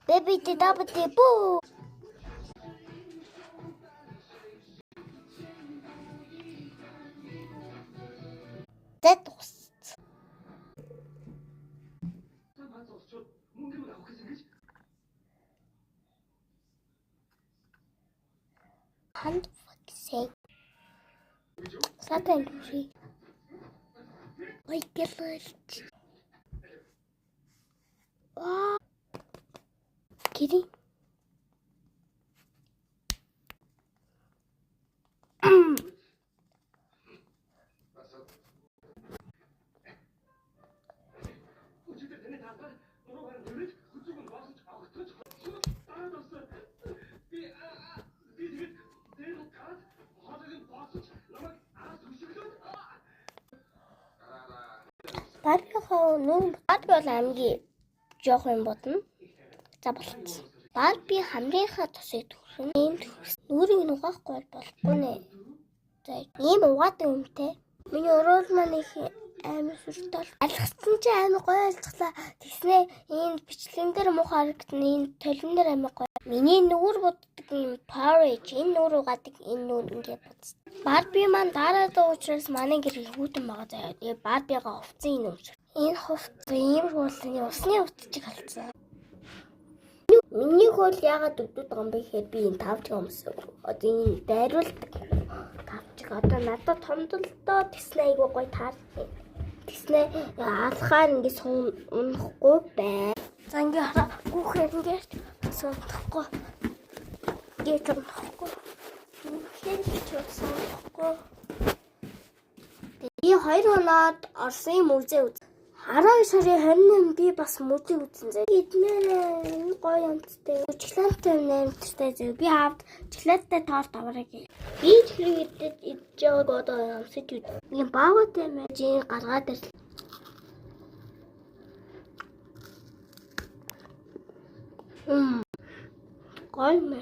Baby the double the boo. That was hand sake. Satan free. I get it. Wow. Kitty. Барбихаа нүүр Барби бол хамгийн жоох юм бодно. За болчихсон. Барби хамрынхаа тусыг төрхөн ийм нүрийг нугаахгүй болохгүй нэ. За ийм угаатай юмтэй. Миний өрөөл маань их амар сүртэл. Алхсан чи амар гоё алцглаа. Тэгснээ энэ бичлэгэн дээр муухай харагдана. Энэ толин дээр амар гоё. Миний нүур боддог юм porridge. Энэ нүур угаадаг энэ нүур ингээд бодсон. Барби маань дараадаг учраас манай гэр хүүтэн байгаа заяа. Тэгээ Барбигаа хувцсан энэ өмч. Энэ хувц ийм уулын усны хувцчиг халцсан. Миний хөл яагаад өгдөг юм бэ гэхээр би энэ тавч өмсөв. Одоо энэ дайруулдаг тавчиг одоо надад томдолдоо тэснэ айгуу гоё таарсан. Тэснэ алхаар ингэ унахгүй бай. За ингэ хараа гүүхээр ингэ суухгүй. Гээд унахгүй. Би 2 хоноод Оросын музей үз. 12 сарын 28 би бас музей үзсэн зэ. Эднэр гоё юмтай. Чоколадтай нэмэртэй зэ. Би авд чоколадтай торт аваарай гэ. Би чөлөөд идэж байгааг одоо амсаж үз. Ийм баагатай мэж гаргаад ир. Гоё мэ.